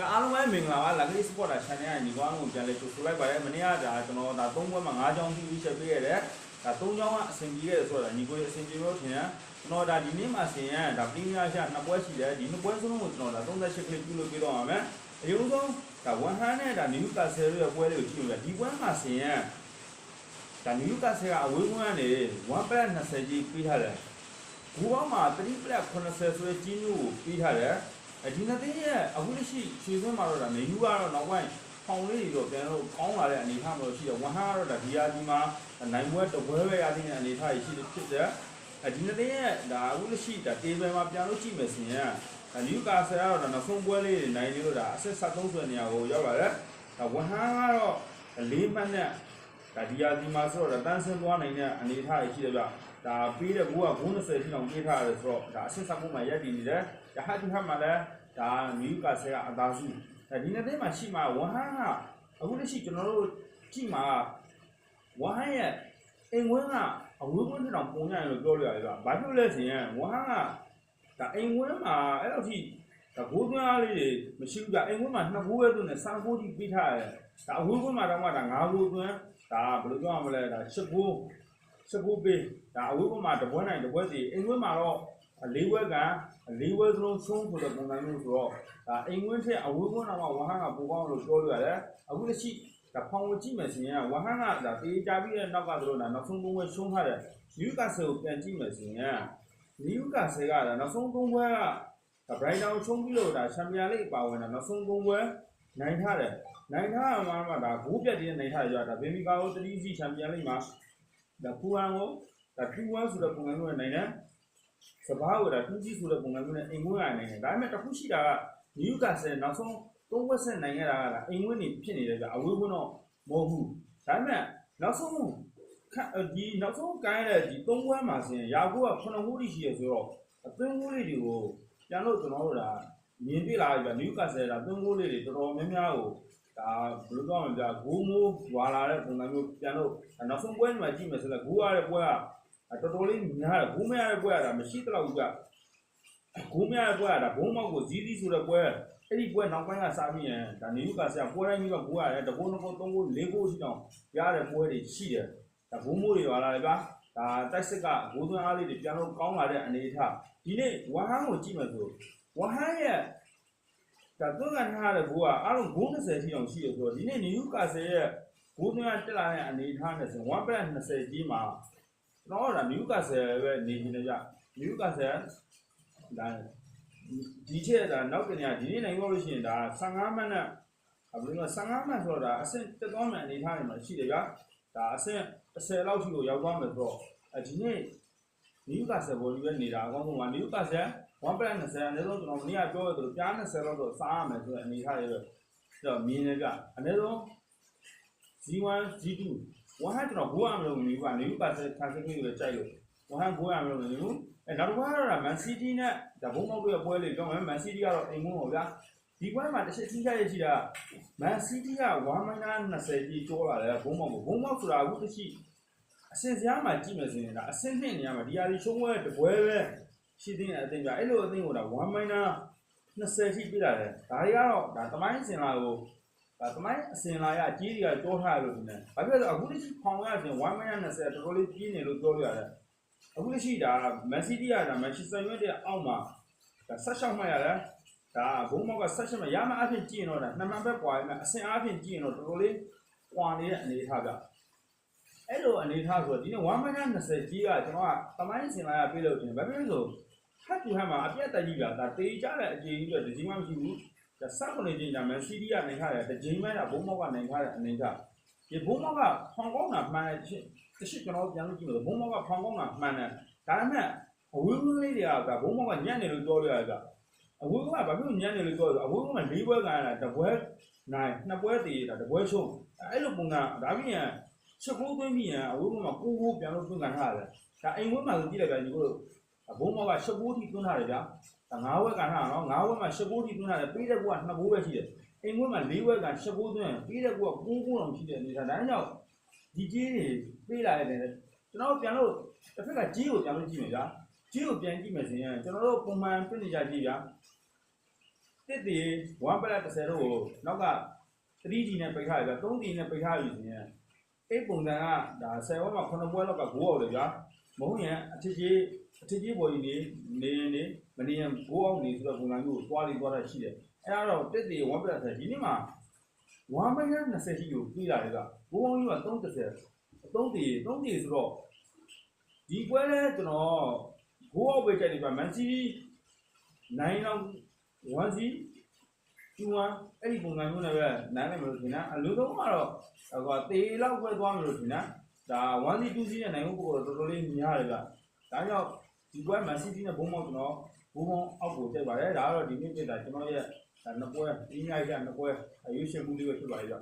အားလုံးပဲမင်္ဂလာပါလက်ကလေး sport တာ channel ကနေကွာလုံးပြန်လဲကြိုဆိုလိုက်ပါတယ်မနေ့ကဒါကျွန်တော်ဒါ3ဘွဲမှာ5ချောင်းပြီးချက်ပေးရတယ်ဒါ3ချောင်းကအဆင်ပြေရတယ်ဆိုတာညီကိုအဆင်ပြေလို့ထင်တယ်ကျွန်တော်ဒါဒီနေ့မှာဆင်ရဒါပရီးမီးယားရှာ2ပွဲရှိတယ်ဒီ2ပွဲစလုံးကိုကျွန်တော်ဒါ38ကလစ်ပြုလုပ်ပေးတော့ပါမယ်အရင်ဆုံးဒါ1ဟန်နဲ့ဒါ Newcastle ရဲ့ပွဲလေးကိုကြည့်လို့ဒီပွဲမှာဆင်ရဒါ Newcastle ကအဝေးကွင်းကနေ1+20ကြီးပေးထားတယ်ဘူပေါင်းမှာ3+80ဆိုတဲ့ကြီးမျိုးကိုပေးထားတယ်ဒီနေ့တည်းရဲ့အခုလက်ရှိရွှေသွင်းမှာတော့ဒါမေယူကတော့နောက်ပိုင်းဖောင်လေးတွေတော့ပြန်တော့ကောင်းလာတဲ့အနေအထားမျိုးရှိတယ်ဝမ်ဟာကတော့ဒါဒီယာဒီမှာနိုင်ပွဲတပွဲပဲရတဲ့အနေအထားရှိတယ်ဖြစ်တယ်ဒီနေ့တည်းရဲ့ဒါအခုလက်ရှိဒါတေးပဲမှာပြန်လို့ကြည့်မယ်ဆိုရင်ဒါနယူကာဆယ်ကတော့ဒါနောက်ဆုံးပွဲလေးတွေနိုင်နေလို့ဒါအဆင့်73နေရာကိုရောက်လာတယ်ဒါဝမ်ဟာကတော့4မှတ်နဲ့ဒါဒီယာဒီမှာဆိုတော့တန်းဆင်းသွားနိုင်တဲ့အနေအထားရှိတယ်ဗျဒါပြီးတဲ့ဘူးက90ထိအောင်ပြေးထားရတယ်ဆိုတော့ဒါအဆင့်79မှာရပ်တည်နေတယ်ရဟတ်ဒီဟတ်မှာလည်းဒါနယူကာဆယ်ကအသာစုဒီနေ့တည်းမှာရှိမှာဝမ်ဟန်ကအခုလက်ရှိကျွန်တော်တို့ကြည့်မှာဝမ်ဟန်ရဲ့အင်ဝင်းကအဝေးကွင်းတောင်ပုံရရင်လို့ပြောလို့ရတယ်ဗျဘာဖြစ်လဲဆိုရင်ဝမ်ဟန်ကဒါအင်ဝင်းမှာအဲ့လိုထိဒါဂိုးသွင်းအားလေးတွေမရှိဘူးဗျအင်ဝင်းမှာ2ဂိုးပဲသွင်းတယ်3ဂိုးထိပေးထားရတယ်ဒါအဝေးကွင်းမှာတော့မှဒါ5ဂိုးသွင်းဒါဘယ်လိုပြောရမလဲဒါ10ဂိုးပေးဒါအဝေးကွင်းမှာတပွဲနိုင်တပွဲစီအင်ဝင်းမှာတော့4ပွဲက4ပွဲစလုံးဆုံးဆိုတဲ့ပုံစံမျိုးဆိုတော့ဒါအင်ဝင်းထက်အဝေးကွင်းတော့မှဝမ်ဟန်ကပိုကောင်းလို့ပြောလို့ရတယ်အခုလက်ရှိဒါဖောင်ကိုကြည့်မယ်ဆိုရင်ဝမ်ဟန်ကဒါတေးကြပြီးတဲ့နောက်ကဆိုတော့ဒါနောက်ဆုံး3ပွဲရှုံးထားတယ်နယူကာဆယ်ကိုပြန်ကြည့်မယ်ဆိုရင်နယူကာဆယ်ကဒါနောက်ဆုံး3ပွဲကဒါဘရိုင်တောင်ရှုံးပြီးလို့ဒါချန်ပီယံလိပ်ပါဝင်တာနောက်ဆုံး3ပွဲနိုင်ထားတယ်နိုင်ထားမှာဒါဂိုးပြတ်တဲ့နိုင်ထားရတာဘေမီကာကို3စီချန်ပီယံလိပ်မှာဒါဖူဟန်ကိုဒါ2-1ဆိုတဲ့ပုံစံမျိုးနဲ့နိုင်တယ်စဘာဝဒါ2ကြီးဆိုတဲ့ပုံစံမျိုးနဲ့အိမ်ဝင်းရနိုင်တယ်ဒါပေမဲ့တခုရှိတာကနယူကာဆယ်နောက်ဆုံး3ပွဲဆက်နိုင်ရတာကအိမ်ဝင်းနေဖြစ်နေတယ်ကြာအဝေးဝင်းတော့မဟုတ်ဘူးဒါပေမဲ့နောက်ဆုံးဒီနောက်ဆုံးကိုင်းတဲ့ဒီ3ပွဲမှာဆိုရင်ယာကိုက9ဂိုးတိရှိရဆိုတော့အသွင်းဂိုးလေးတွေကိုပြန်လို့ကျွန်တော်တို့ဒါမြင်ပြလာပြီဗျနယူကာဆယ်ဒါသွင်းဂိုးလေးတွေတော်တော်များများကိုဒါဘယ်လိုပြောမလဲဗျဂိုးမိုးဝါလာတဲ့ပုံစံမျိုးပြန်လို့နောက်ဆုံးပွဲမှာကြည့်မယ်ဆိုတော့ဂိုးရတဲ့ပွဲကတော်တော်လေးများတယ်ဂိုးမရတဲ့ပွဲကဒါမရှိတော့ဘူးကဂိုးမရတဲ့ပွဲကဒါဘုံမောက်ကိုဇီးဆိုတဲ့ပွဲအဲ့ဒီပွဲနောက်ပိုင်းကစားပြီးရင်ဒါနယူကာဆယ်ပွဲတိုင်းပြီးတော့ဂိုးရတယ်တဂိုး2ဂိုး3ဂိုး4ဂိုးရှိတော့ရတဲ့ပွဲတွေရှိတယ်ဒါဘုံမိုးတွေပါလာတယ်ဗျာဒါတိုက်စစ်ကဂိုးသွင်းအားလေးတွေပြန်လို့ကောင်းလာတဲ့အနေအထားဒီနေ့ဝမ်ဟန်ကိုကြည့်မယ်ဆိုဝမ်ဟန်ရဲ့ဒါသွင်းခံထားတဲ့ဂိုးကအားလုံးဂိုး20ထိအောင်ရှိတယ်ဆိုတော့ဒီနေ့နယူကာဆယ်ရဲ့ဂိုးသွင်းတက်လာတဲ့အနေအထားနဲ့ဆို1+20ကြီးမှာကျွန်တော်ကနယူကာဆယ်ပဲနေနေကြနယူကာဆယ်ဒါဒီချက်ဒါနောက်တနေ့ဒီနေ့နိုင်လို့ရှိရင်ဒါ15မှတ်နဲ့ဘယ်လိုလဲ15မှတ်ဆိုတော့ဒါအဆင့်တက်သွားမှအနေထားတွေမှာရှိတယ်ဗျာဒါအဆင့်10လောက်ထိကိုရောက်သွားမယ်ဆိုတော့ဒီနေ့နယူကာဆယ်ဘော်ဒီပဲနေတာအကောင်းဆုံးကနယူကာဆယ်1+20အနည်းဆုံးကျွန်တော်မနေ့ကပြောရသလိုပြား20လောက်တော့စားရမယ်ဆိုတဲ့အနေထားတွေပဲတော့မြင်နေကြအနည်းဆုံး G1 G2 ဝမ်ဟန်ကျွန်တော်ဂိုးရမလို့မနေဘူးကနေယူကာဆယ်ခါစစ်ကြီးကိုလည်းကြိုက်လို့ဝမ်ဟန်ဂိုးရမလို့မနေဘူးနောက်တစ်ခါကတော့မန်စီးတီးနဲ့ဒါဘုံမောက်ရဲ့ပွဲလေးကြောင်းမန်စီးတီးကတော့အိမ်မုန်းပေါ့ဗျာဒီပွဲမှာတစ်ချက်ကြီးကြရရှိတာမန်စီးတီးက1-20ကြီးကျော်လာတယ်ဘုံမောက်ဆိုတာအခုတရှိအစင်စရာမှာကြည့်မယ်ဆိုရင်ဒါအစင်နှစ်နေရာမှာဒီဟာလေးရှုံးပွဲတပွဲပဲရှိသေးတယ်အသိပြအဲ့လိုအသိကိုဒါ1-20ထိပြလာတယ်ဒါတွေကတော့ဒါတမိုင်းစင်လာကိုဒါတမိုင်းအစင်လာရအကြီးတွေကကြောထားလို့ဒီနေ့ဘာဖြစ်လဲအခုတရှိဖောင်ရဆိုရင်1-20တော်တော်လေးကြီးနေလို့ပြောလို့ရတယ်အခုလက်ရှိဒါမန်စီးတီးကဒါမန်ချက်စတာယူနိုက်တက်အောက်မှာဒါ16မှတ်ရတယ်ဒါဘုံမောက်က16မှတ်ရမှအဖြစ်ကြည့်ရင်တော့ဒါ2မှတ်ပဲကွာနေအဆင်အားဖြင့်ကြည့်ရင်တော့တော်တော်လေးကွာနေတဲ့အနေအထားပြအဲ့လိုအနေအထားဆိုတော့ဒီနေ့1-20ကြီးကကျွန်တော်ကတမိုင်းစင်လာရပြေးလို့တင်ဘာဖြစ်လို့ဆိုဟတ်တူဟတ်မှာအပြတ်တက်ကြီးပြဒါတေးကြတဲ့အကြေကြီးတော့ဒီကြီးမှမရှိဘူးဒါ19ကြီးဒါမန်စီးတီးကနိုင်ထားတယ်တကြီးမှန်းကဘုံမောက်ကနိုင်ထားတဲ့အနေအထားဒီဘုံမောက်ကဟောင်ကောင်ကမှန်တဲ့ချင်းတရှိကျွန်တော်ပြန်လို့ကြည့်လို့ဘုံမောက်ကဖောင်ကောင်းတာမှန်တယ်ဒါပေမဲ့အဝေးဝင်းလေးတွေကဘုံမောက်ကညံ့နေလို့ပြောလို့ရတယ်ကအဝေးကဘာဖြစ်လို့ညံ့နေလို့ပြောလဲအဝေးက4ပွဲကန်ရတာတပွဲနိုင်2ပွဲတည်တာတပွဲရှုံးအဲ့လိုပုံကဒါပြီးရင်ချက်ကိုသွင်းပြီးရင်အဝေးက9ကိုပြန်လို့သွင်းကန်ထားတယ်ဒါအိမ်ဝင်းမှာဆိုကြည့်လိုက်ကြညီတို့ဘုံမောက်က10ကိုထိသွင်းထားတယ်ဗျာဒါ9ပွဲကန်ထားတာနော်9ပွဲမှာ10ကိုထိသွင်းထားတယ်ပြီးတဲ့ကူက2ကိုပဲရှိတယ်အိမ်ဝင်းမှာ4ပွဲကန်10ကိုသွင်းပြီးတဲ့ကူက9ကိုတော့ရှိတယ်နေတာဒါကြောင့်ဒီကြီးတွေပေးလာရတယ်ကျွန်တော်ပြန်လို့တစ်ဖက်ကကြီးကိုပြန်လို့ကြည့်မယ်ဗျာကြီးကိုပြန်ကြည့်မယ်ဆိုရင်ကျွန်တော်တို့ပုံမှန်ပြနေကြကြည့်ဗျာတ တစ်တီ1 plus 30တို့နောက်က 3D နဲ့ပိတ်ထားရပြ 3D နဲ့ပိတ်ထားပြီဆိုရင်အဲ့ပုံစံကဒါ10ဘောမှာ9ပွဲလောက်က9အောင်လေဗျာမဟုတ်ရင်အထစ်ကြီးပေါ်ကြီးနေမနေရင်9အောင်နေဆိုတော့ပုံစံမျိုးကိုသွားတာရှိတယ်အဲ့ဒါတော့တစ်တီ1 plus 30ဒီနေ့မှာ1 plus 20ရှိကိုပြီးလာတယ်က9အောင်ကြီးက330 3တီဆိုတော့ဒီပွဲလဲကျွန်တော်9အောင်ပဲကြိုက်တယ်ဗျမန်စီး9လောက်1စီ2-1အဲ့ဒီပုံစံမျိုးနဲ့ပဲနိုင်နိုင်မလို့ထင်တာအလူဆုံးကတော့ဟိုတေးလောက်ပဲသွားမလို့ထင်တာဒါ1စီ2စီနဲ့နိုင်ဖို့ပေါ်တော့တော်တော်လေးများတယ်ဗျဒါကြောင့်ဒီပွဲမှာစီးစီနဲ့ဘုံမောက်ကျွန်တော်ဘုံအောက်ကိုတက်ပါတယ်ဒါကတော့ဒီနေ့ပြတာကျွန်တော်ရဲ့နှစ်ပွဲအင်းရိုက်တဲ့နှစ်ပွဲရွေးချယ်မှုလေးပဲဖြစ်ပါလိမ့်ဗျ